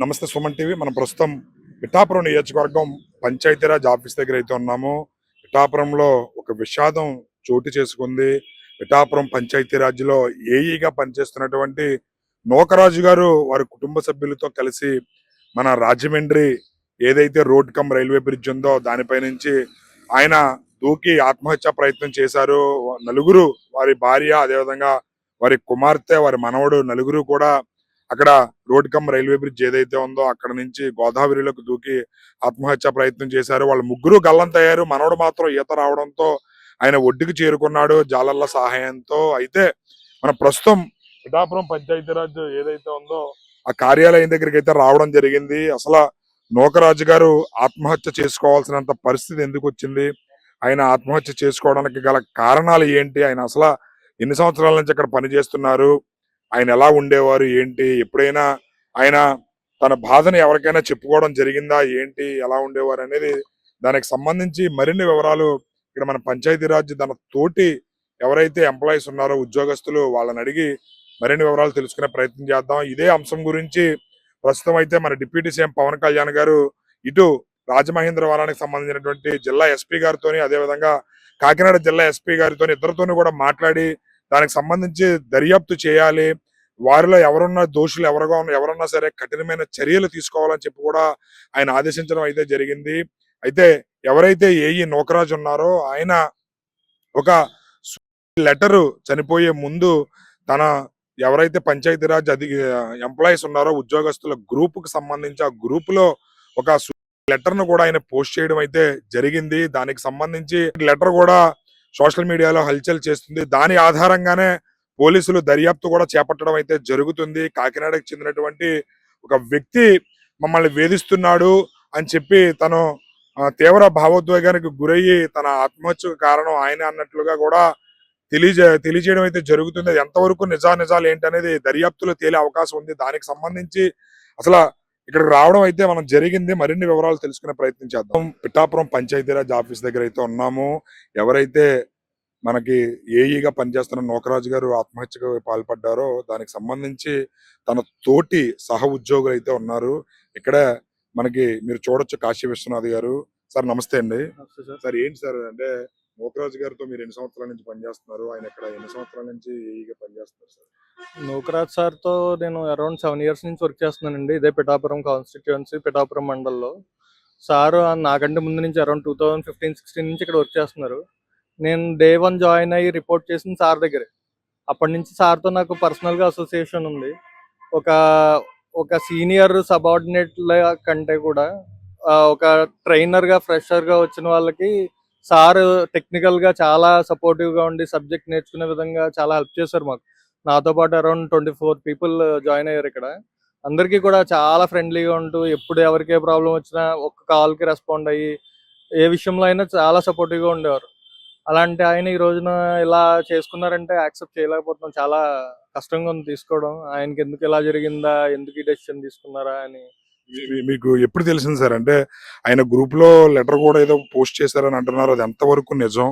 నమస్తే సుమన్ టీవీ. మనం ప్రస్తుతం పిఠాపురం నియోజకవర్గం పంచాయతీరాజ్ ఆఫీస్ దగ్గర అయితే ఉన్నాము. పిఠాపురంలో ఒక విషాదం చోటు చేసుకుంది. పిఠాపురం పంచాయతీరాజ్లో ఏఈగా పనిచేస్తున్నటువంటి నోకరాజు గారు వారి కుటుంబ సభ్యులతో కలిసి మన రాజమండ్రి ఏదైతే రోడ్ కమ్ రైల్వే బ్రిడ్జ్ ఉందో దానిపై నుంచి ఆయన దూకి ఆత్మహత్య ప్రయత్నం చేశారు. నలుగురు, వారి భార్య, అదేవిధంగా వారి కుమార్తె, వారి మనవడు, నలుగురు కూడా అక్కడ రోడ్ కమ్ రైల్వే బ్రిడ్జ్ ఏదైతే ఉందో అక్కడ నుంచి గోదావరిలోకి దూకి ఆత్మహత్య ప్రయత్నం చేశారు. వాళ్ళు ముగ్గురు గల్లంతయ్యారు. మనవడు మాత్రం ఈత రావడంతో ఆయన ఒడ్డుకి చేరుకున్నాడు జాలర్ల సహాయంతో. అయితే మన ప్రస్తుతం పిఠాపురం పంచాయతీరాజ్ ఏదైతే ఉందో ఆ కార్యాలయం దగ్గరికి అయితే రావడం జరిగింది. అసలు నూకరాజు గారు ఆత్మహత్య చేసుకోవాల్సినంత పరిస్థితి ఎందుకు వచ్చింది, ఆయన ఆత్మహత్య చేసుకోవడానికి గల కారణాలు ఏంటి, ఆయన అసలు ఎన్ని సంవత్సరాల నుంచి అక్కడ పనిచేస్తున్నారు, ఆయన ఎలా ఉండేవారు ఏంటి, ఎప్పుడైనా ఆయన తన బాధను ఎవరికైనా చెప్పుకోవడం జరిగిందా ఏంటి, ఎలా ఉండేవారు అనేది దానికి సంబంధించి మరిన్ని వివరాలు ఇక్కడ మన పంచాయతీరాజ్ తన తోటి ఎవరైతే ఎంప్లాయీస్ ఉన్నారో ఉద్యోగస్తులు వాళ్ళని అడిగి మరిన్ని వివరాలు తెలుసుకునే ప్రయత్నం చేద్దాం. ఇదే అంశం గురించి ప్రస్తుతం అయితే మన డిప్యూటీ సీఎం పవన్ కళ్యాణ్ గారు ఇటు రాజమహేంద్రవరానికి సంబంధించినటువంటి జిల్లా ఎస్పీ గారితోని, అదేవిధంగా కాకినాడ జిల్లా ఎస్పీ గారితో ఇద్దరితోని కూడా మాట్లాడి దానికి సంబంధించి దర్యాప్తు చేయాలి, వారిలో ఎవరున్నా దోషులు ఎవరన్నా సరే కఠినమైన చర్యలు తీసుకోవాలని చెప్పి కూడా ఆయన ఆదేశించడం అయితే జరిగింది. అయితే ఎవరైతే ఏఈ నూకరాజు ఉన్నారో ఆయన ఒక లెటరు చనిపోయే ముందు తన ఎవరైతే పంచాయతీరాజ్ ఎంప్లాయీస్ ఉన్నారో ఉద్యోగస్తుల గ్రూప్ కు సంబంధించి ఆ గ్రూప్ లో ఒక లెటర్ ను కూడా ఆయన పోస్ట్ చేయడం అయితే జరిగింది. దానికి సంబంధించి లెటర్ కూడా సోషల్ మీడియాలో హల్చల్ చేస్తుంది. దాని ఆధారంగానే పోలీసులు దర్యాప్తు కూడా చేపట్టడం అయితే జరుగుతుంది. కాకినాడకు చెందినటువంటి ఒక వ్యక్తి మమ్మల్ని వేధిస్తున్నాడు అని చెప్పి తను తీవ్ర భావోద్వేగానికి గురయ్యి తన ఆత్మహత్యకు కారణం ఆయన అన్నట్లుగా కూడా తెలియజేయడం అయితే జరుగుతుంది. అది ఎంతవరకు నిజాలు ఏంటనేది దర్యాప్తులో తేలే అవకాశం ఉంది. దానికి సంబంధించి అసలు ఇక్కడికి రావడం అయితే మనం జరిగింది. మరిన్ని వివరాలు తెలుసుకునే ప్రయత్నం చేద్దాం. పిఠాపురం పంచాయతీరాజ్ ఆఫీస్ దగ్గర అయితే ఉన్నాము. ఎవరైతే మనకి ఏఈగా పనిచేస్తున్న నూకరాజు గారు ఆత్మహత్యకు పాల్పడ్డారో దానికి సంబంధించి తన తోటి సహ ఉద్యోగులు అయితే ఉన్నారు. ఇక్కడ మనకి మీరు చూడొచ్చు కాశీ విశ్వనాథ్ గారు. సార్ నమస్తే అండి. సార్ ఏంటి సార్ అంటే నూకరాజు గారితో మీరు ఎన్ని సంవత్సరాల నుంచి పనిచేస్తున్నారు, ఆయన ఇక్కడ ఎన్ని సంవత్సరాల నుంచి ఏఈగా పనిచేస్తున్నారు సార్? నూకరాజ్ సార్తో నేను అరౌండ్ 7 years నుంచి వర్క్ చేస్తున్నానండి. ఇదే పిఠాపురం కాన్స్టిట్యుయెన్సీ, పిఠాపురం మండల్లో. సారు నాకంటే ముందు నుంచి అరౌండ్ 2015-16 నుంచి ఇక్కడ వర్క్ చేస్తున్నారు. నేను Day 1 జాయిన్ అయ్యి రిపోర్ట్ చేసింది సార్ దగ్గరే. అప్పటి నుంచి సార్తో నాకు పర్సనల్గా అసోసియేషన్ ఉంది. ఒక ఒక సీనియర్ సబార్డినేట్ల కంటే కూడా ఒక ట్రైనర్గా, ఫ్రెషర్గా వచ్చిన వాళ్ళకి సార్ టెక్నికల్గా చాలా సపోర్టివ్గా ఉండి సబ్జెక్ట్ నేర్చుకునే విధంగా చాలా హెల్ప్ చేశారు మాకు. నాతో పాటు అరౌండ్ 24 people జాయిన్ అయ్యారు ఇక్కడ. అందరికీ కూడా చాలా ఫ్రెండ్లీగా ఉంటూ ఎప్పుడు ఎవరికి ఏ ప్రాబ్లం వచ్చినా ఒక్క కాల్కి రెస్పాండ్ అయ్యి ఏ విషయంలో అయినా చాలా సపోర్టివ్గా ఉండేవారు. అలాంటి ఆయన ఈ రోజున ఇలా చేసుకున్నారంటే యాక్సెప్ట్ చేయలేకపోతున్నాం. చాలా కష్టంగా ఉంది తీసుకోవడం. ఆయనకి ఎందుకు ఇలా జరిగిందా, ఎందుకు ఈ డెసిషన్ తీసుకున్నారా అని. మీకు ఎప్పుడు తెలిసింది సార్? అంటే ఆయన గ్రూప్ లో లెటర్ కూడా ఏదో పోస్ట్ చేశారని అంటున్నారు, అది ఎంతవరకు నిజం,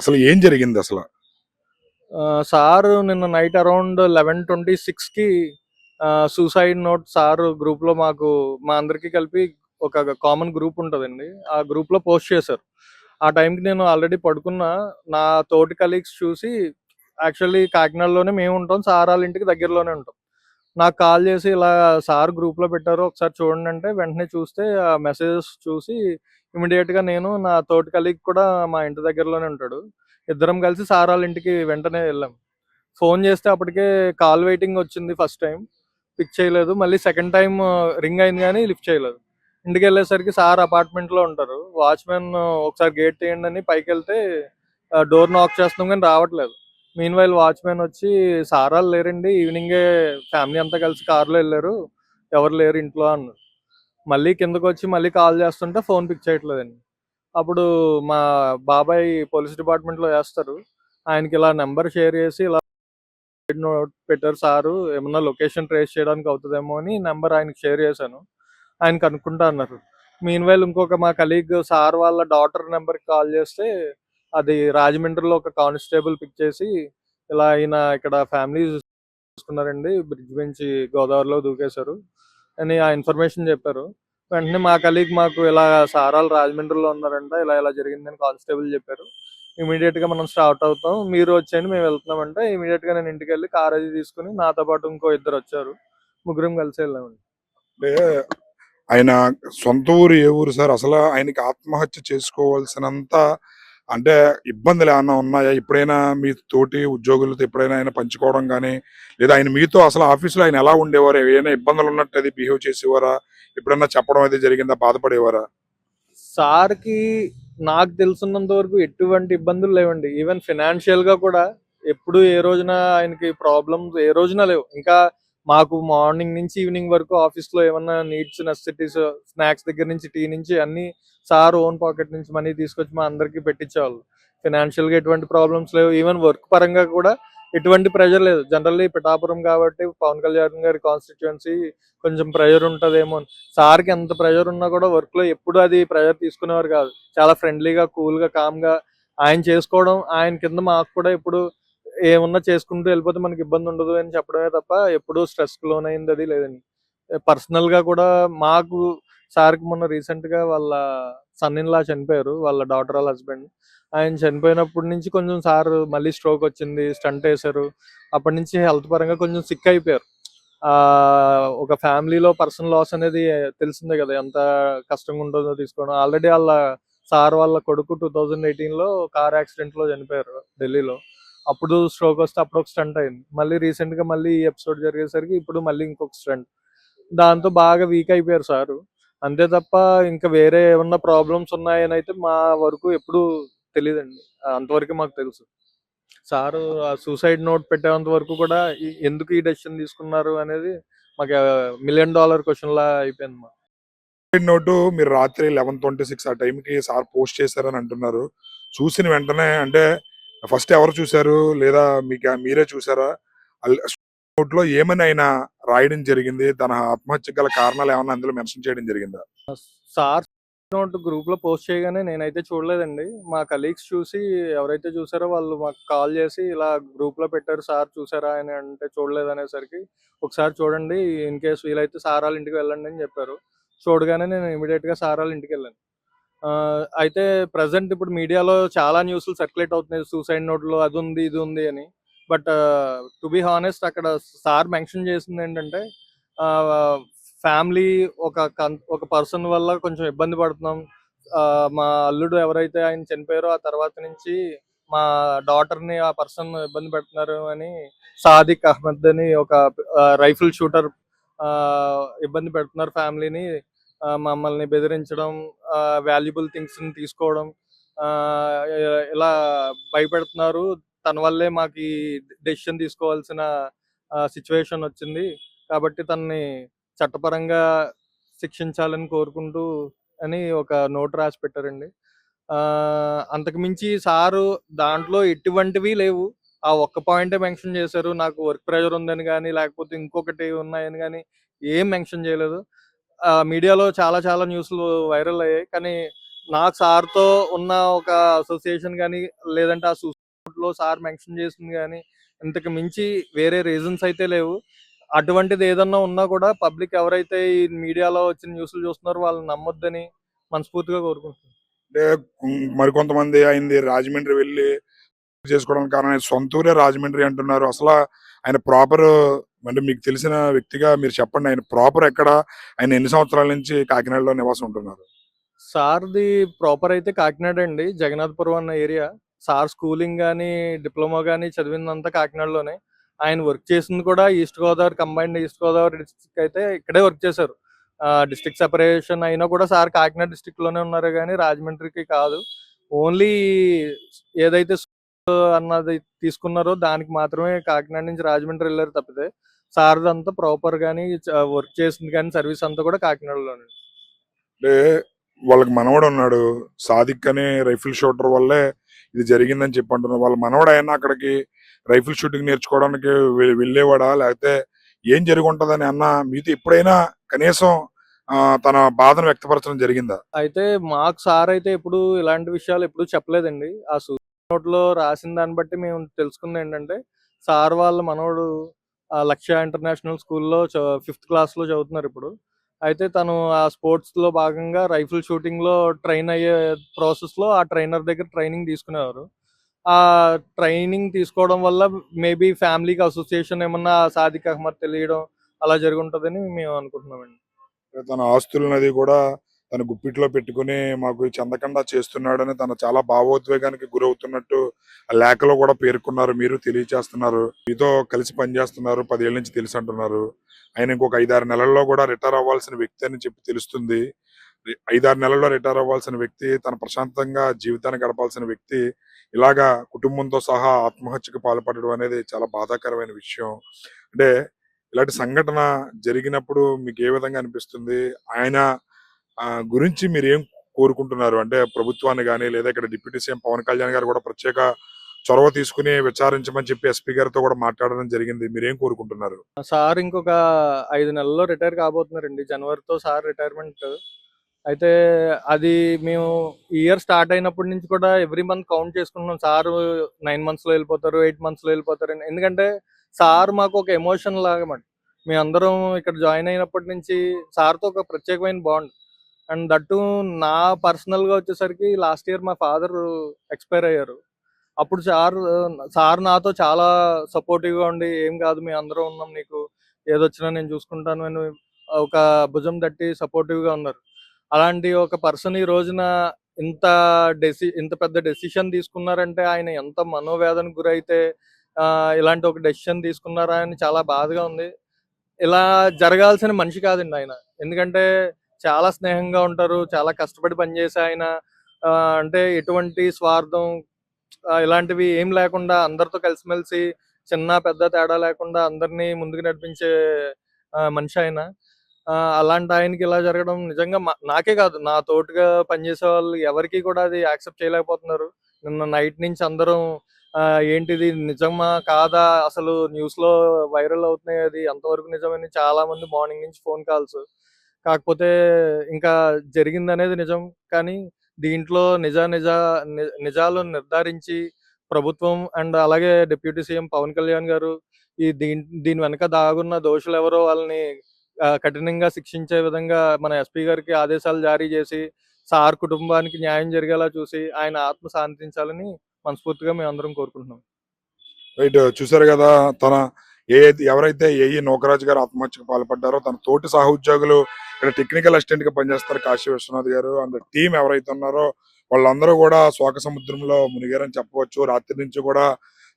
అసలు ఏం జరిగింది అసలు? సారు నిన్న నైట్ అరౌండ్ 11:26కి సూసైడ్ నోట్ సార్ గ్రూప్లో మా అందరికీ కలిపి ఒక కామన్ గ్రూప్ ఉంటుందండి, ఆ గ్రూప్లో పోస్ట్ చేశారు. ఆ టైంకి నేను ఆల్రెడీ పడుకున్నా. నా తోటి కలీగ్స్ చూసి, యాక్చువల్లీ కాకినాడలోనే మేము ఉంటాం, సార్ వాళ్ళ ఇంటికి దగ్గరలోనే ఉంటాం, నాకు కాల్ చేసి ఇలా సార్ గ్రూప్లో పెట్టారు ఒకసారి చూడండి అంటే వెంటనే చూస్తే ఆ మెసేజెస్ చూసి ఇమీడియట్గా నేను, నా తోటి కలీగ్ కూడా మా ఇంటి దగ్గరలోనే ఉంటాడు, ఇద్దరం కలిసి సార్ వాళ్ళ ఇంటికి వెంటనే వెళ్ళాం. ఫోన్ చేస్తే అప్పటికే కాల్ వెయిటింగ్ వచ్చింది. ఫస్ట్ టైం పిక్ చేయలేదు, మళ్ళీ సెకండ్ టైం రింగ్ అయింది కానీ లిఫ్ట్ చేయలేదు. ఇంటికి వెళ్ళేసరికి సార్ అపార్ట్మెంట్లో ఉంటారు. వాచ్మెన్ ఒకసారి గేట్ తీయండి అని పైకి వెళ్తే డోర్ నాక్ చేస్తున్నాం కానీ రావట్లేదు. మీన్ వైల్ వాచ్మెన్ వచ్చి సార్ వాళ్ళు లేరండి, ఈవినింగే ఫ్యామిలీ అంతా కలిసి కార్లో వెళ్ళారు, ఎవరు లేరు ఇంట్లో అన్నారు. మళ్ళీ కిందకు వచ్చి మళ్ళీ కాల్ చేస్తుంటే ఫోన్ పిక్ చేయట్లేదండి. అప్పుడు మా బాబాయ్ పోలీస్ డిపార్ట్మెంట్లో చేస్తారు, ఆయనకి ఇలా నెంబర్ షేర్ చేసి ఇలా నోట్ పెట్టారు సారు, ఏమన్నా లొకేషన్ ట్రేస్ చేయడానికి అవుతుందేమో అని నెంబర్ ఆయనకి షేర్ చేశాను. ఆయన కనుక్కుంటా అన్నారు. మీన్ వైల్ ఇంకొక మా కలీగ్ సార్ వాళ్ళ డాటర్ నెంబర్కి కాల్ చేస్తే అది రాజమండ్రిలో ఒక కానిస్టేబుల్ పిక్ చేసి ఇలా ఆయన ఇక్కడ ఫ్యామిలీ చూసుకున్నారండి, బ్రిడ్జ్ నుంచి గోదావరిలో దూకేశారు, అని ఆ ఇన్ఫర్మేషన్ చెప్పారు. వెంటనే మా కలీగ్ మాకు ఇలా సారాలు రాజమండ్రిలో ఉన్నారంట, ఇలా ఇలా జరిగిందని కానిస్టేబుల్ చెప్పారు. ఇమీడియట్ గా మనం స్టార్ట్ అవుతాం, మీరు వచ్చేయండి మేము వెళ్తున్నామంటే ఇమీడియట్ గా నేను ఇంటికి వెళ్ళి కార్ అది తీసుకుని నాతో పాటు ఇంకో ఇద్దరు వచ్చారు, ముగ్గురం కలిసి వెళ్ళామండి. అంటే ఆయన సొంత ఊరు ఏ ఊరు సార్? అసలు ఆయనకి ఆత్మహత్య చేసుకోవాల్సినంత అంటే ఇబ్బందులు ఏమన్నా ఉన్నాయా? ఎప్పుడైనా మీ తోటి ఉద్యోగులతో ఎప్పుడైనా ఆయన పంచుకోవడం గానీ, లేదా ఆయన మీతో అసలు ఆఫీస్‌లో ఆయన ఎలా ఉండేవారు? ఏమైనా ఇబ్బందులు ఉన్నట్టు అది బిహేవ్ చేసేవారా? ఎప్పుడన్నా చెప్పడం అది జరిగిందా? బాధపడేవారా? సార్‌కి నాకు తెలిసినంత వరకు ఎటువంటి ఇబ్బందులు లేవండి. ఈవెన్ ఫినాన్షియల్‌గా కూడా ఎప్పుడు ఏ రోజున ఆయనకి ప్రాబ్లమ్స్ ఏ రోజున లేవు. ఇంకా మాకు మార్నింగ్ నుంచి ఈవినింగ్ వరకు ఆఫీస్‌లో ఏమన్నా నీడ్స్, నెసెసిటీస్, స్నాక్స్ దగ్గర నుంచి టీ నుంచి అన్నీ సార్ ఓన్ పాకెట్ నుంచి మనీ తీసుకొచ్చి మా అందరికి పెట్టించేవాళ్ళు. ఫినాన్షియల్‌గా ఎటువంటి ప్రాబ్లమ్స్ లేవు. ఈవెన్ వర్క్ పరంగా కూడా ఎటువంటి ప్రెషర్ లేదు. జనరల్లీ పిఠాపురం కాబట్టి పవన్ కళ్యాణ్ గారి కాన్స్టిట్యుయెన్సీ కొంచెం ప్రెషర్ ఉంటదేమో అని. సార్‌కి ఎంత ప్రెషర్ ఉన్నా కూడా వర్క్‌లో ఎప్పుడు అది ప్రెషర్ తీసుకునేవారు కాదు. చాలా ఫ్రెండ్లీగా, కూల్‌గా, కామ్‌గా ఆయన చేసుకోవడం, ఆయన కింద మాకు కూడా ఎప్పుడు ఏమున్నా చేసుకుంటూ వెళ్ళిపోతే మనకి ఇబ్బంది ఉండదు అని చెప్పడమే తప్ప ఎప్పుడూ స్ట్రెస్‌కి లోనయింది అది లేదండి. పర్సనల్‌గా కూడా మాకు సార్‌కి మొన్న రీసెంట్‌గా వాళ్ళ సన్ ఇన్ లా చనిపోయారు. వాళ్ళ డాటర్ వాళ్ళ హస్బెండ్. ఆయన చనిపోయినప్పటి నుంచి కొంచెం సార్ మళ్ళీ స్ట్రోక్ వచ్చింది, స్టంట్ ఏసారు. అప్పటి నుంచి హెల్త్ పరంగా కొంచెం సిక్ అయిపోయారు. ఒక ఫ్యామిలీలో పర్సన్ లాస్ అనేది తెలిసిందే కదా! ఎంత కష్టంగా ఉంటుందో తీసుకోవడం. ఆల్రెడీ ఆళ్ళ సార్ వాళ్ళ కొడుకు 2018లో కార్ యాక్సిడెంట్‌లో చనిపోయారు ఢిల్లీలో. అప్పుడు స్ట్రోక్ వస్తే అప్పుడొక స్టంట్ అయింది. మళ్ళీ రీసెంట్‌గా మళ్ళీ ఈ ఎపిసోడ్ జరిగేసరికి ఇప్పుడు మళ్ళీ ఇంకొక స్టంట్. దాంతో బాగా వీక్ అయిపోయారు సారు. అంతే తప్ప ఇంకా వేరే ఏమన్నా ప్రాబ్లమ్స్ ఉన్నాయనైతే మా వరకు ఎప్పుడు తెలీదండి. అంతవరకే మాకు తెలుసు. సారు ఆ సూసైడ్ నోట్ పెట్టేంత వరకు కూడా ఎందుకు ఈ డెసిషన్ తీసుకున్నారు అనేది మాకు $1,000,000 క్వెషన్‌లా అయిపోయింది మాకు. నోటు మీరు రాత్రి 11:26 ఆ టైంకి సార్ పోస్ట్ చేశారని అంటున్నారు. చూసిన వెంటనే అంటే ఫస్ట్ ఎవరు చూసారు? లేదా మీరే చూసారా? నోట్‌లో ఏమని ఆయన రాయడం జరిగింది? తన ఆత్మహత్యకు గల కారణాలు ఏమన్నా అందులో మెన్షన్ చేయడం జరిగిందా? సార్ నోట్ గ్రూప్‌లో పోస్ట్ చేయగానే నేనైతే చూడలేదండి. మా కలీగ్స్ చూసి ఎవరైతే చూసారో వాళ్ళు మాకు కాల్ చేసి ఇలా గ్రూప్‌లో పెట్టారు సార్ చూసారా అని అంటే చూడలేదనేసరికి ఒకసారి చూడండి ఇన్ కేస్ వీలైతే సార్ ఆళ్ళ ఇంటికి వెళ్ళండి అని చెప్పారు. చూడగానే నేను ఇమ్మీడియేట్‌గా సార్ ఆళ్ళ ఇంటికెళ్ళాను. అయితే ప్రెజెంట్ ఇప్పుడు మీడియాలో చాలా న్యూస్‌లు సర్క్యులేట్ అవుతున్నాయి. సూసైడ్ నోట్‌లో అదుంది, ఇదుంది అని. బట్ టు బీ హానెస్ట్ అక్కడ సార్ మెన్షన్ చేసిందేంటంటే ఆహ్, ఫ్యామిలీ ఒక పర్సన్ వల్ల కొంచెం ఇబ్బంది పడుతున్నాం. మా అల్లుడు ఎవరైతే ఆయన చనిపోయారో ఆ తర్వాత నుంచి మా డాటర్‌ని ఆ పర్సన్ ఇబ్బంది పెడుతున్నారు అని సాదిక్ అహ్మద్ అని ఒక రైఫిల్ షూటర్ ఇబ్బంది పెడుతున్నారు ఫ్యామిలీని. మమ్మల్ని బెదిరించడం, వాల్యుబుల్ థింగ్స్‌ని తీసుకోవడం, ఇలా భయపెడుతున్నారు. తన వల్లే మాకు ఈ డెసిషన్ తీసుకోవాల్సిన సిట్యుయేషన్ వచ్చింది. కాబట్టి తనని చట్టపరంగా శిక్షించాలని కోరుకుంటూ అని ఒక నోట్ రాసి పెట్టారండి. అంతకు మించి సారు దాంట్లో ఎటువంటివి లేవు. ఆ ఒక్క పాయింటే మెన్షన్ చేశారు. నాకు వర్క్ ప్రెషర్ ఉందని గాని, లేకపోతే ఇంకొకటి ఉన్నాయని గాని ఏం మెన్షన్ చేయలేదు. మీడియాలో చాలా చాలా న్యూస్‌లు వైరల్ అయ్యాయి. కానీ నాకు సార్‌తో ఉన్న ఒక అసోసియేషన్ గాని, లేదంటే ఆ నోట్‌లో సార్ మెన్షన్ చేసింది గాని, ఇంతకు మించి వేరే రీజన్స్ అయితే లేవు. అటువంటిది ఏదన్నా ఉన్నా కూడా పబ్లిక్ ఎవరైతే ఈ మీడియాలో వచ్చిన న్యూస్‌లు చూస్తున్నారో వాళ్ళని నమ్మొద్దని మనస్ఫూర్తిగా కోరుకుంటున్నాను. అంటే మరికొంతమంది ఆయనది రాజమండ్రి వెళ్లి చేసుకోవడానికి కారణం ఆయన సొంత ఊరే రాజమండ్రి అంటున్నారు. ఆయన ప్రాపర్ అంటే మీకు తెలిసిన వ్యక్తిగా మీరు చెప్పండి. ఆయన ప్రాపర్ ఎక్కడ? ఆయన ఎన్ని సంవత్సరాల నుంచి కాకినాడలో నివాసం ఉంటున్నారు? సార్‌ది ప్రాపర్ అయితే కాకినాడే అండి. జగన్నాథపురం అన్న ఏరియా. సార్ స్కూలింగ్ గాని, డిప్లొమా గాని చదివిందంతా కాకినాడలోనే. ఆయన వర్క్ చేసింది కూడా east Godavari combined east Godavari district అయితే ఇక్కడే వర్క్ చేశారు. డిస్ట్రిక్ట్ సెపరేషన్ అయినా కూడా సార్ కాకినాడ డిస్ట్రిక్ట్‌లోనే ఉన్నారు గానీ రాజమండ్రికి కాదు. ఓన్లీ ఏదైతే అన్నది తీసుకున్నారో దానికి మాత్రమే కాకినాడ నుంచి రాజమండ్రి ఎళ్లారు తప్పితే, సార్‌దంతా ప్రాపర్ గాని వర్క్ చేసింది గాని సర్వీస్ అంతా కూడా కాకినాడలోనే. అంటే వాళ్ళకి మనవడున్నాడు. సాదిక్ అనే రైఫిల్ షూటర్ వల్లే ఇది జరిగిందని చెప్పి అంటున్నారు. వాళ్ళ మనవడు అక్కడికి రైఫిల్ షూటింగ్ నేర్చుకోవడానికి వెళ్ళేవాడా? లేకపోతే ఏం జరిగుంటదని మీతో ఎప్పుడైనా కనీసం తన బాధను వ్యక్తపరచడం జరిగిందా? అయితే మాకు సారయితే ఎప్పుడు ఇలాంటి విషయాలు ఎప్పుడు చెప్పలేదండి. ఆ సూసైడ్ నోట్‌లో రాసిన దాన్ని బట్టి మేము తెలుసుకుందేంటంటే, సార్ వాళ్ళ మనవడు లక్ష్య ఇంటర్నేషనల్ స్కూల్లో ఫిఫ్త్ క్లాస్లో చదువుతున్నారు ఇప్పుడు. అయితే తను ఆ స్పోర్ట్స్లో భాగంగా రైఫిల్ షూటింగ్లో ట్రైన్ అయ్యే ప్రాసెస్లో ఆ ట్రైనర్ దగ్గర ట్రైనింగ్ తీసుకునేవారు. ఆ ట్రైనింగ్ తీసుకోవడం వల్ల మేబీ ఫ్యామిలీకి అసోసియేషన్ ఏమన్నా సాదిక్ అహ్మద్ తెలియడం అలా జరిగి ఉంటుందని మేము అనుకుంటున్నామండి. తన ఆస్తులనది కూడా తన గుప్పిట్లో పెట్టుకుని మాకు చెందకుండా చేస్తున్నాడని తను చాలా భావోద్వేగానికి గురవుతున్నట్టు ఆ లేఖలో కూడా పేర్కొన్నారు. మీరు తెలియచేస్తున్నారు. మీతో కలిసి పనిచేస్తున్నారు. 10 ఏళ్ల నుంచి తెలుసు అంటున్నారు. ఆయన ఇంకొక 5-6 నెలల్లో కూడా రిటైర్ అవ్వాల్సిన వ్యక్తి అని చెప్పి తెలుస్తుంది. 5-6 నెలల్లో రిటైర్ అవ్వాల్సిన వ్యక్తి, తన ప్రశాంతంగా జీవితాన్ని గడపాల్సిన వ్యక్తి ఇలాగా కుటుంబంతో సహా ఆత్మహత్యకు పాల్పడడం అనేది చాలా బాధాకరమైన విషయం. అంటే ఇలాంటి సంఘటన జరిగినప్పుడు మీకు ఏ విధంగా అనిపిస్తుంది? ఆయన గురించి మీరేం కోరుకుంటున్నారు? అంటే ప్రభుత్వాన్ని గాని, లేదా ఇక్కడ డిప్యూటీ సీఎం పవన్ కళ్యాణ్ గారు కూడా ప్రత్యేక చొరవ తీసుకొని విచారించమని చెప్పి ఎస్పీ గారితో కూడా మాట్లాడడం జరిగింది. మీరేం కోరుకుంటున్నారు? సార్ ఇంకొక 5 నెలల్లో రిటైర్ కాబోతున్నారండి. జనవరితో సార్ రిటైర్మెంట్. అయితే అది మేము ఈ ఇయర్ స్టార్ట్ అయినప్పటి నుంచి కూడా ఎవ్రీ మంత్ కౌంట్ చేసుకుంటున్నాం. సార్ 9 మంత్స్‌లో వెళ్ళిపోతారు, 8 మంత్స్‌లో వెళ్ళిపోతారని. ఎందుకంటే సార్ మాకు ఒక ఎమోషన్ లాగా మాట. మేమందరం ఇక్కడ జాయిన్ అయినప్పటి నుంచి సార్‌తో ఒక ప్రత్యేకమైన బాండ్. అండ్ దట్ టూ నా పర్సనల్‌గా వచ్చేసరికి లాస్ట్ ఇయర్ మా ఫాదర్ ఎక్స్‌పైర్ అయ్యారు. అప్పుడు సార్ నాతో చాలా సపోర్టివ్‌గా ఉండి, "ఏం కాదు మేమందరం ఉన్నాం నీకు. ఏదొచ్చినా నేను చూసుకుంటాను" అని ఒక భుజం తట్టి సపోర్టివ్‌గా ఉన్నారు. అలాంటి ఒక పర్సన్ ఈ రోజున ఇంత ఇంత పెద్ద డెసిషన్ తీసుకున్నారంటే ఆయన ఎంత మనోవేదనకు గురైతే ఇలాంటి ఒక డెసిషన్ తీసుకున్నారా అని చాలా బాధగా ఉంది. ఇలా జరగాల్సిన మనిషి కాదండి ఆయన. ఎందుకంటే చాలా స్నేహంగా ఉంటారు. చాలా కష్టపడి పనిచేసే ఆయన అంటే ఎటువంటి స్వార్థం ఇలాంటివి ఏం లేకుండా అందరితో కలిసిమెలిసి చిన్న పెద్ద తేడా లేకుండా అందరినీ ముందుకు నడిపించే మనిషి ఆయన. అలాంటి ఆయనకి ఇలా జరగడం నిజంగా నాకే కాదు, నా తోటిగా పనిచేసే వాళ్ళు ఎవరికీ కూడా అది యాక్సెప్ట్ చేయలేకపోతున్నారు. నిన్న నైట్ నుంచి అందరం ఏంటిది నిజమా? కాదా? అసలు న్యూస్‌లో వైరల్ అవుతున్నాయి. అది ఎంతవరకు నిజమని చాలా మంది మార్నింగ్ నుంచి ఫోన్ కాల్స్. కాకపోతే ఇంకా జరిగిందనేది నిజం. కానీ దీంట్లో నిజాలు నిర్ధారించి ప్రభుత్వం అండ్ అలాగే డిప్యూటీ సీఎం పవన్ కళ్యాణ్ గారు దీని వెనక దాగున్న దోషులెవరో వాళ్ళని కఠినంగా శిక్షించే విధంగా మన ఎస్పీ గారికి ఆదేశాలు జారీ చేసి, సార్ కుటుంబానికి న్యాయం జరిగేలా చూసి, ఆయన ఆత్మ శాంతించాలని మనస్ఫూర్తిగా మేమందరం కోరుకుంటున్నాం. రైట్. చూసారు కదా! తన ఎవరైతే ఏఈ నూకరాజు గారు ఆత్మహత్యకు పాల్పడ్డారో తన తోటి సహోద్యోగులు ఇక్కడ టెక్నికల్ అసిస్టెంట్ గా పనిచేస్తారు కాశీ విశ్వనాథ్ గారు అండ్ టీం ఎవరైతే ఉన్నారో వాళ్ళందరూ కూడా శోక సముద్రంలో మునిగారని చెప్పవచ్చు. రాత్రి నుంచి కూడా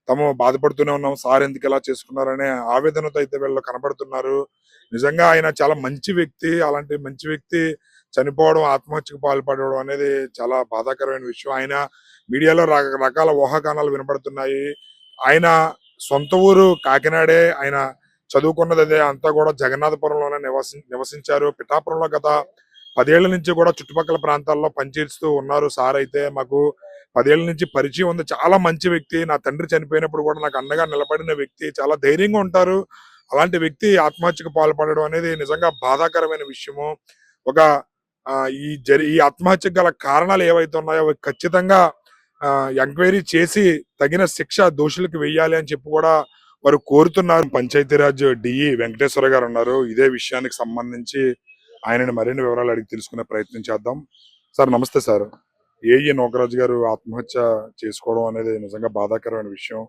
తాము బాధపడుతూనే ఉన్నాం. సార్ ఎందుకు ఇలా చేసుకున్నారనే ఆవేదనతో అయితే వీళ్ళు కనబడుతున్నారు. నిజంగా ఆయన చాలా మంచి వ్యక్తి. అలాంటి మంచి వ్యక్తి చనిపోవడం, ఆత్మహత్యకు పాల్పడడం అనేది చాలా బాధాకరమైన విషయం. ఆయన మీడియాలో రకరకాల ఊహాగానాలు వినబడుతున్నాయి. ఆయన సొంత ఊరు కాకినాడే. ఆయన చదువుకున్నది అదే. అంతా కూడా జగన్నాథపురంలోనే నివసించారు. పిఠాపురంలో గత 10 ఏళ్ల నుంచి కూడా చుట్టుపక్కల ప్రాంతాల్లో పనిచేస్తూ ఉన్నారు. సార్ అయితే మాకు 10 ఏళ్ల నుంచి పరిచయం ఉంది. చాలా మంచి వ్యక్తి. నా తండ్రి చనిపోయినప్పుడు కూడా నాకు అండగా నిలబడిన వ్యక్తి. చాలా ధైర్యంగా ఉంటారు. అలాంటి వ్యక్తి ఆత్మహత్యకు పాల్పడడం అనేది నిజంగా బాధాకరమైన విషయము. ఒక ఈ ఆత్మహత్యకు గల కారణాలు ఏవైతే ఉన్నాయో అవి ఖచ్చితంగా ఎంక్వైరీ చేసి తగిన శిక్ష దోషులకు వెయ్యాలి అని చెప్పి కూడా వారు కోరుతున్నారు. పంచాయతీరాజ్ డిఈ వెంకటేశ్వర గారు ఉన్నారు. ఇదే విషయానికి సంబంధించి ఆయనని మరిన్ని వివరాలు అడిగి తెలుసుకునే ప్రయత్నం చేద్దాం. సార్ నమస్తే సార్. ఏఈ నూకరాజు గారు ఆత్మహత్య చేసుకోవడం అనేది నిజంగా బాధాకరమైన విషయం.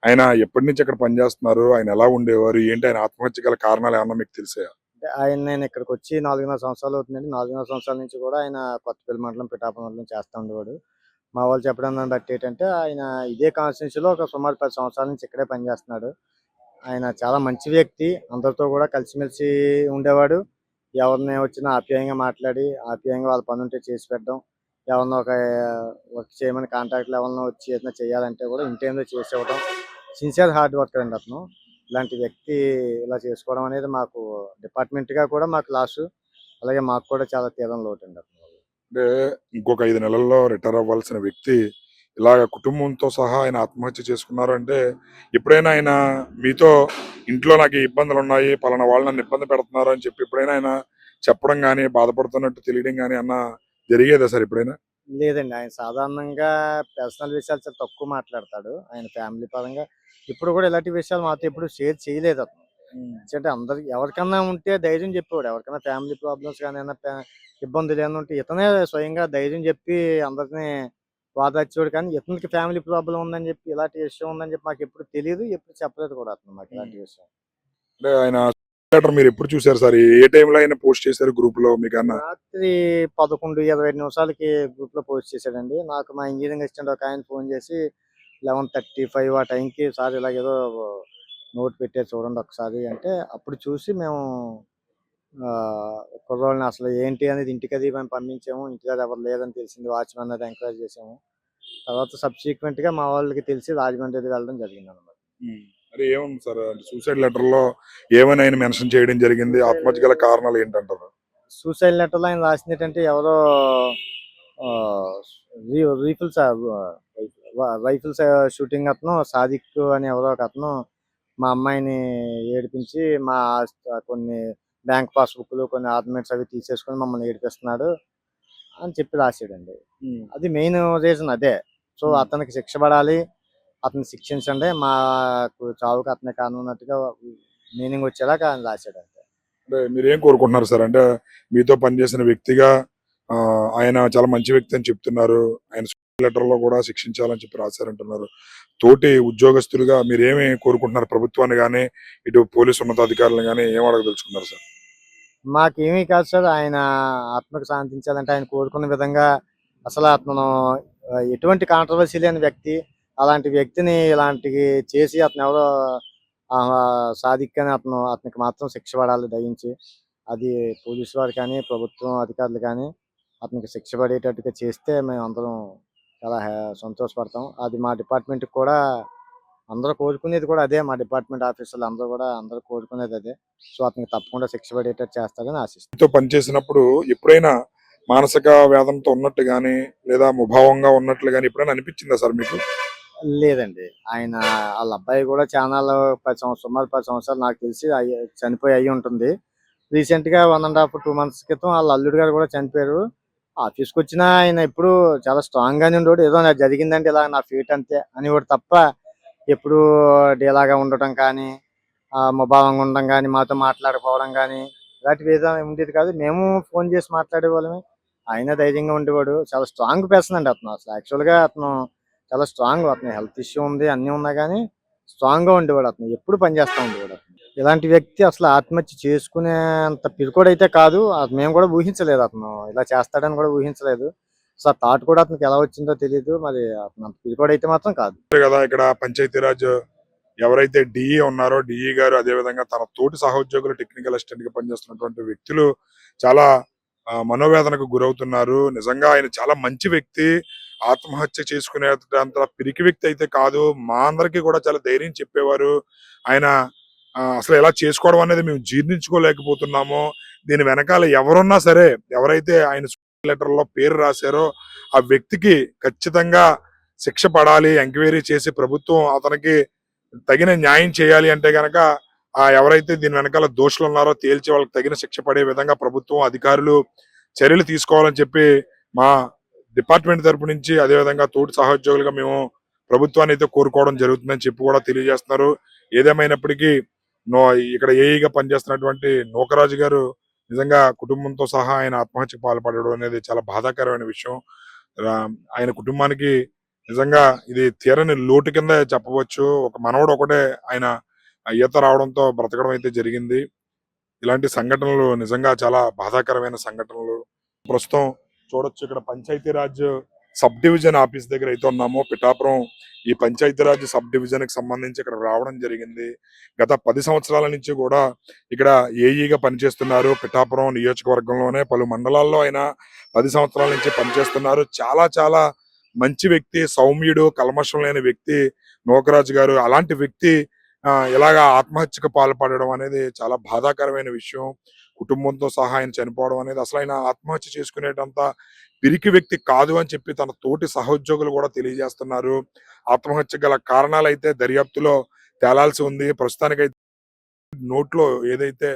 ఆయన ఎప్పటి నుంచి అక్కడ పనిచేస్తున్నారు? ఆయన ఎలా ఉండేవారు? ఏంటి ఆయన ఆత్మహత్య గల కారణాలు ఏమన్నా మీకు తెలిసాయా? అంటే నేను ఇక్కడికొచ్చి 4.5 సంవత్సరాలు అవుతుందండి. 4.5 సంవత్సరాల నుంచి కూడా ఆయన కొత్తపల్లి మండలం, పిఠాపురం మండలం చేస్తా ఉండేవాడు. మా వాళ్ళు చెప్పడం దాన్ని బట్టి ఏంటంటే, ఆయన ఇదే కాన్స్టిట్యున్సీలో ఒక సుమారు 10 సంవత్సరాల నుంచి ఇక్కడే పనిచేస్తున్నాడు. ఆయన చాలా మంచి వ్యక్తి. అందరితో కూడా కలిసిమెలిసి ఉండేవాడు. ఎవరిని వచ్చినా ఆప్యాయంగా మాట్లాడి, ఆప్యాయంగా వాళ్ళ పనుంటే చేసి పెట్టడం. ఎవరినో ఒక వర్క్ చేయమని కాంట్రాక్ట్‌లో ఎవరినో వచ్చి ఏదైనా చేయాలంటే కూడా ఇన్ టైమ్‌లో చేసివ్వడం. సిన్సియర్ హార్డ్ వర్కర్ అండి అతను. ఇలాంటి వ్యక్తి ఇలా చేసుకోవడం అనేది మాకు డిపార్ట్మెంట్‌గా కూడా మాకు లాసు. అలాగే మాకు కూడా చాలా తీరని లోటండి అతని వల్ల. అంటే ఇంకొక 5 నెలల్లో రిటైర్ అవ్వాల్సిన వ్యక్తి ఇలాగ కుటుంబంతో సహా ఆయన ఆత్మహత్య చేసుకున్నారు అంటే ఎప్పుడైనా ఆయన మీతో ఇంట్లో నాకు ఈ ఇబ్బందులు ఉన్నాయి, పలానా వాళ్ళు నన్ను ఇబ్బంది పెడుతున్నారు అని చెప్పి ఎప్పుడైనా ఆయన చెప్పడం గానీ, బాధపడుతున్నట్టు తెలియడం గానీ జరిగేదా సార్ ఎప్పుడైనా? లేదండి. ఆయన సాధారణంగా పర్సనల్ విషయాలు చాలా తక్కువ మాట్లాడతాడు. ఆయన ఫ్యామిలీ పరంగా ఇప్పుడు కూడా ఇలాంటి విషయాలు మాతో ఎప్పుడు షేర్ చేయలేదు అతను. అంటే అందరికి ఎవరికన్నా ఉంటే ధైర్యం చెప్పేవాడు. ఎవరికైనా ఫ్యామిలీ ప్రాబ్లమ్స్ కానీ ఏమైనా ఇబ్బందులు ఏమైనా ఉంటే ఇతనే స్వయంగా ధైర్యం చెప్పి అందరిని ఓదార్చేవాడు. కానీ ఇతనికి ఫ్యామిలీ ప్రాబ్లం ఉందని చెప్పి ఇలాంటి విషయం ఉందని చెప్పి మాకు ఎప్పుడు తెలియదు. ఎప్పుడు చెప్పలేదు కూడా అతను మాకు ఇలాంటి విషయం. అంటే ఆయన లెటర్ మీరు ఎప్పుడు చూసారు సార్? ఏ టైంలో ఆయన పోస్ట్ చేశారు గ్రూప్ లో మీకన్నా? రాత్రి 11:25 నిమిషాలకి గ్రూప్ లో పోస్ట్ చేశాడండి. నాకు మా ఇంజనీరింగ్ అసిస్టెంట్ ఒక ఆయన ఫోన్ చేసి 11:35 ఆ టైంకి సార్ ఇలాగేదో నోట్ పెట్టారు చూడండి ఒకసారి అంటే అప్పుడు చూసి మేము కుర్రోళ్ళని అసలు ఏంటి అనేది ఇంటికి అది మేము పంపించాము. ఇంటికాడ ఎవరు లేదని తెలిసింది. వాచ్మెన్ అది ఎంక్వైరీ చేసాము. తర్వాత సబ్సిక్వెంట్ గా మా వాళ్ళకి తెలిసి రాజమండ్రి అది వెళ్ళడం జరిగింది అనమాట. మరి ఏముంది సార్ సూసైడ్ లెటర్ లో ఏమని ఆయన మెన్షన్ చేయడం జరిగింది? ఆత్మహత్య గల కారణాలు ఏంటంటారు? సూసైడ్ లెటర్ లో ఆయన రాసింది ఏంటంటే ఎవరో రీఫిల్స్ రైఫిల్స్ షూటింగ్ అతను సాదిక్ అని ఎవరో ఒక అతను మా అమ్మాయిని ఏడిపించి మా కొన్ని బ్యాంక్ పాస్బుక్లు కొన్ని ఆర్నమెంట్స్ అవి తీసేసుకొని మమ్మల్ని ఏడిపిస్తున్నాడు అని చెప్పి రాసాడండి. అది మెయిన్ రీజన్ అదే. సో అతనికి శిక్ష పడాలి, అతన్ని శిక్షించండి, మాకు చావుకి అతనే కారణం అన్నట్టుగా మీనింగ్ వచ్చేలాగా ఆయన రాశాడు అంతే. అంటే మీరేం కోరుకుంటున్నారు సార్? అంటే మీతో పనిచేసిన వ్యక్తిగా ఆయన చాలా మంచి వ్యక్తి అని చెప్తున్నారు. ఆయన లెటర్ లో కూడా శిక్షించాలని చెప్పి రాశారంటున్నారు. తోటి ఉద్యోగస్తులుగా మీరేమి కోరుకుంటున్నారు? ప్రభుత్వాన్ని గానీ ఇటు పోలీసు ఉన్నతాధికారులను గానీ ఏం అడగదలుచుకున్నారు సార్? మాకేమీ కాదు సార్. ఆయన ఆత్మకు శాంతించాలంటే ఆయన కోరుకున్న విధంగా అసలు అతను ఎటువంటి కాంట్రవర్సీ లేని వ్యక్తి. అలాంటి వ్యక్తిని ఇలాంటి చేసి అతను ఎవరో సాదిక్ అని అతనికి మాత్రం శిక్ష పడాలి దయించి. అది పోలీసు వారు కానీ ప్రభుత్వం అధికారులు కానీ అతనికి శిక్ష పడేటట్టుగా చేస్తే మేము అందరం చాలా సంతోషపడతాం. అది మా డిపార్ట్మెంట్కి కూడా అందరూ కోరుకునేది కూడా అదే. మా డిపార్ట్మెంట్ ఆఫీసర్లు అందరూ కోరుకునేది అదే. సో అతనికి తప్పకుండా శిక్ష పడేటట్టు చేస్తారని ఆశిస్తాం. మీతో పనిచేసినప్పుడు ఎప్పుడైనా మానసిక వేదనతో ఉన్నట్టు గానీ లేదా ముభావంగా ఉన్నట్లు గానీ ఎప్పుడైనా అనిపించిందా సార్ మీకు? లేదండి. ఆయన వాళ్ళ అబ్బాయి కూడా చానాలు సుమారు 10 సంవత్సరాలు నాకు తెలిసి చనిపోయి అయ్యి ఉంటుంది. రీసెంట్ గా 1.5 2 months క్రితం వాళ్ళ అల్లుడు గారు కూడా చనిపోయారు. ఆఫీస్కి వచ్చినా ఆయన ఎప్పుడు చాలా స్ట్రాంగ్ గానే ఉండేవాడు. ఏదో నాకు జరిగిందంటే ఇలా నా ఫేట్ అంతే అనేవాడు తప్ప ఎప్పుడు డీలాగా ఉండటం కానీ ముభావంగా ఉండడం కానీ మాతో మాట్లాడకపోవడం కానీ ఇలాంటివి ఏదో ఉండేది కాదు. మేము ఫోన్ చేసి మాట్లాడే వాళ్ళమే. ఆయన ధైర్యంగా ఉండేవాడు. చాలా స్ట్రాంగ్ పర్సన్ అండి అతను. అసలు యాక్చువల్ గా అతను చాలా స్ట్రాంగ్. అతను హెల్త్ ఇష్యూ ఉంది అన్ని ఉన్నా కానీ స్ట్రాంగ్ గా ఉండేవాడు. అతను ఎప్పుడు పనిచేస్తూ ఉండేవాడు. అతను ఇలాంటి వ్యక్తి అసలు ఆత్మహత్య చేసుకునేంత పిరికోడైతే కాదు. మేము కూడా ఊహించలేదు అతను ఇలా చేస్తాడని కూడా ఊహించలేదు. సో ఆ థాట్ కూడా అతనికి ఎలా వచ్చిందో తెలియదు. మరి అతను అంత పిరికోడైతే మాత్రం కాదు కదా. ఇక్కడ పంచాయతీరాజ్ ఎవరైతే డిఈ ఉన్నారో డిఈ గారు అదే విధంగా తన తోటి సహోద్యోగులు టెక్నికల్ అసిస్టెంట్ గా పనిచేస్తున్నటువంటి వ్యక్తులు చాలా మనోవేదనకు గురవుతున్నారు. నిజంగా ఆయన చాలా మంచి వ్యక్తి. ఆత్మహత్య చేసుకునేంత పిరికి వ్యక్తి అయితే కాదు. మా అందరికీ కూడా చాలా ధైర్యం చెప్పేవారు. ఆయన అసలు ఎలా చేసుకోవడం అనేది మేము జీర్ణించుకోలేకపోతున్నాము. దీని వెనకాల ఎవరున్నా సరే, ఎవరైతే ఆయన లెటర్ లో పేరు రాశారో ఆ వ్యక్తికి ఖచ్చితంగా శిక్ష పడాలి. ఎంక్వైరీ చేసి ప్రభుత్వం అతనికి తగిన న్యాయం చేయాలి. అంటే గనక ఎవరైతే దీని వెనకాల దోషులు ఉన్నారో తేల్చి వాళ్ళకి తగిన శిక్ష పడే విధంగా ప్రభుత్వం అధికారులు చర్యలు తీసుకోవాలని చెప్పి మా డిపార్ట్మెంట్ తరపు నుంచి అదేవిధంగా తోటి సహోద్యోగులుగా మేము ప్రభుత్వాన్ని అయితే కోరుకోవడం జరుగుతుందని చెప్పి కూడా తెలియజేస్తున్నారు. ఏదేమైనప్పటికీ ఇక్కడ ఏఈగా పనిచేస్తున్నటువంటి నూకరాజు గారు నిజంగా కుటుంబంతో సహా ఆయన ఆత్మహత్యకు పాల్పడడం అనేది చాలా బాధాకరమైన విషయం. ఆయన కుటుంబానికి నిజంగా ఇది తీరని లోటు కింద చెప్పవచ్చు. ఒక మనవడు ఒకటే ఆయన ఈత రావడంతో బ్రతకడం అయితే జరిగింది. ఇలాంటి సంఘటనలు నిజంగా చాలా బాధాకరమైన సంఘటనలు. ప్రస్తుతం చూడొచ్చు ఇక్కడ పంచాయతీరాజ్ సబ్ డివిజన్ ఆఫీస్ దగ్గర అయితే ఉన్నాము. పిఠాపురం ఈ పంచాయతీరాజ్ సబ్ డివిజన్ కి సంబంధించి ఇక్కడ రావడం జరిగింది. గత 10 సంవత్సరాల నుంచి కూడా ఇక్కడ ఏఈగా పనిచేస్తున్నారు. పిఠాపురం నియోజకవర్గంలోనే పలు మండలాల్లో ఆయన 10 సంవత్సరాల నుంచి పనిచేస్తున్నారు. చాలా చాలా మంచి వ్యక్తి, సౌమ్యుడు, కల్మషం లేని వ్యక్తి నూకరాజు గారు. అలాంటి వ్యక్తి ఇలాగా ఆత్మహత్యకు పాల్పడడం అనేది చాలా బాధాకరమైన విషయం. కుటుంబంతో సహా ఆయన చనిపోవడం అనేది అసలు ఆయన ఆత్మహత్య చేసుకునేటంత పిరికి వ్యక్తి కాదు అని చెప్పి తన తోటి సహోద్యోగులు కూడా తెలియజేస్తున్నారు. ఆత్మహత్య గల కారణాలు అయితే దర్యాప్తులో తేలాల్సి ఉంది. ప్రస్తుతానికైతే నోట్లో ఏదైతే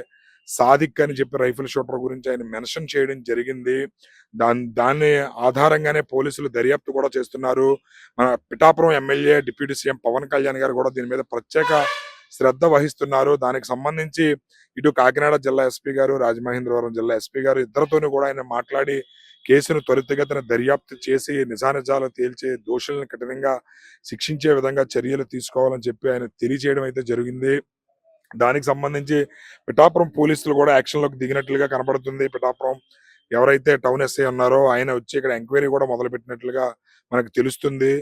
సాదిక్ అని చెప్పి రైఫిల్ షూటర్ గురించి ఆయన మెన్షన్ చేయడం జరిగింది. దాన్ని ఆధారంగానే పోలీసులు దర్యాప్తు కూడా చేస్తున్నారు. మన Pithapuram MLA deputy CM Pawan Kalyan గారు కూడా దీని మీద ప్రత్యేక శ్రద్ధ వహిస్తున్నారు. దానికి సంబంధించి ఇటు కాకినాడ జిల్లా ఎస్పీ గారు, రాజమహేంద్రవరం జిల్లా ఎస్పీ గారు ఇద్దరితోనూ కూడా ఆయన మాట్లాడి కేసును త్వరితగతిన దర్యాప్తు చేసి నిజానిజాలు తేల్చి దోషులను కఠినంగా శిక్షించే విధంగా చర్యలు తీసుకోవాలని చెప్పి ఆయన తెలియజేయడం అయితే జరిగింది. దానికి సంబంధించి పిఠాపురం పోలీసులు కూడా యాక్షన్‌లోకి దిగినట్లుగా కనబడుతుంది. పిఠాపురం ఎవరైతే టౌన్ ఎస్ఐ ఉన్నారో ఆయన వచ్చి ఇక్కడ ఎంక్వైరీ కూడా మొదలుపెట్టినట్లుగా మనకు తెలుస్తుంది.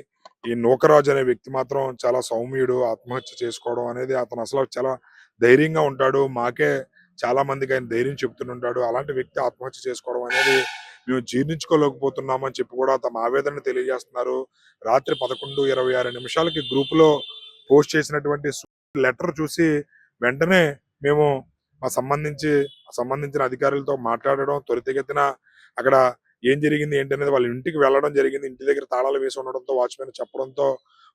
ఈ నూకరాజు అనే వ్యక్తి మాత్రం చాలా సౌమ్యుడు. ఆత్మహత్య చేసుకోవడం అనేది అతను అసలు చాలా ధైర్యంగా ఉంటాడు. మాకే చాలా మందికి ఆయన ధైర్యం చెప్తుంటాడు. అలాంటి వ్యక్తి ఆత్మహత్య చేసుకోవడం అనేది మేము జీర్ణించుకోలేకపోతున్నాము అని చెప్పి కూడా తమ ఆవేదనను తెలియజేస్తున్నారు. రాత్రి 11:26 గ్రూప్‌లో పోస్ట్ చేసినటువంటి లెటర్ చూసి వెంటనే మేము సంబంధించిన అధికారులతో మాట్లాడడం, త్వరితగతిన అక్కడ ఏం జరిగింది ఏంటనేది వాళ్ళ ఇంటికి వెళ్ళడం జరిగింది. ఇంటి దగ్గర తాళాలు వేసి ఉండడంతో వాచ్‌మెన్ చెప్పడంతో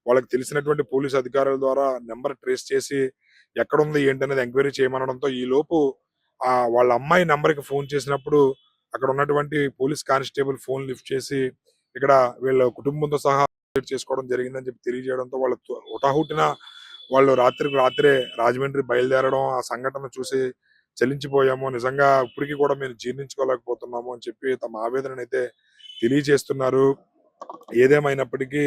వాళ్ళకి తెలిసినటువంటి పోలీసు అధికారుల ద్వారా నెంబర్ ట్రేస్ చేసి ఎక్కడుంది ఏంటనేది ఎంక్వైరీ చేయమనడంతో ఈలోపు వాళ్ళ అమ్మాయి నెంబర్‌కి ఫోన్ చేసినప్పుడు అక్కడ ఉన్నటువంటి పోలీస్ కానిస్టేబుల్ ఫోన్ లిఫ్ట్ చేసి ఇక్కడ వీళ్ళ కుటుంబంతో సహా చేసుకోవడం జరిగిందని చెప్పి తెలియజేయడంతో వాళ్ళు హుటాహుటిన వాళ్ళు రాత్రికి రాత్రే రాజమండ్రి బయలుదేరడం, ఆ సంఘటన చూసి చలించిపోయాము. నిజంగా ఇప్పటికి కూడా మేము జీర్ణించుకోలేకపోతున్నాము అని చెప్పి తమ ఆవేదననైతే తెలియజేస్తున్నారు. ఏదేమైనప్పటికీ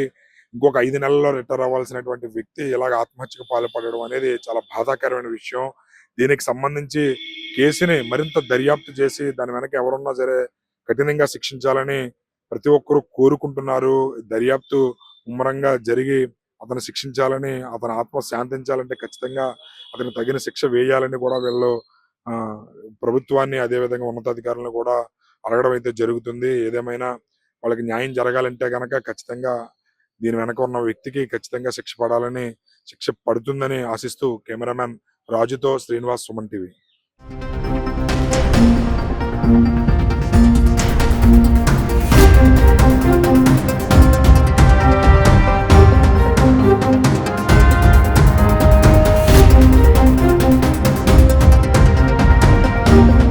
ఇంకొక 5 నెలల్లో రిటైర్ అవ్వాల్సినటువంటి వ్యక్తి ఇలాగ ఆత్మహత్యకు పాల్పడడం అనేది చాలా బాధాకరమైన విషయం. దీనికి సంబంధించి కేసుని మరింత దర్యాప్తు చేసి దాని వెనక ఎవరున్నా సరే కఠినంగా శిక్షించాలని ప్రతి ఒక్కరూ కోరుకుంటున్నారు. దర్యాప్తు ముమ్మరంగా జరిగి అతను శిక్షించాలని, అతని ఆత్మ శాంతించాలంటే ఖచ్చితంగా అతనికి తగిన శిక్ష వేయాలని కూడా వీళ్ళు ప్రభుత్వాన్ని అదేవిధంగా ఉన్నతాధికారులను కూడా అడగడం అయితే జరుగుతుంది. ఏదేమైనా వాళ్ళకి న్యాయం జరగాలంటే గనక ఖచ్చితంగా దీని వెనక ఉన్న వ్యక్తికి ఖచ్చితంగా శిక్ష పడాలని, శిక్ష పడుతుందని ఆశిస్తూ కెమెరామెన్ రాజుతో Srinivas, Suman TV. Thank you.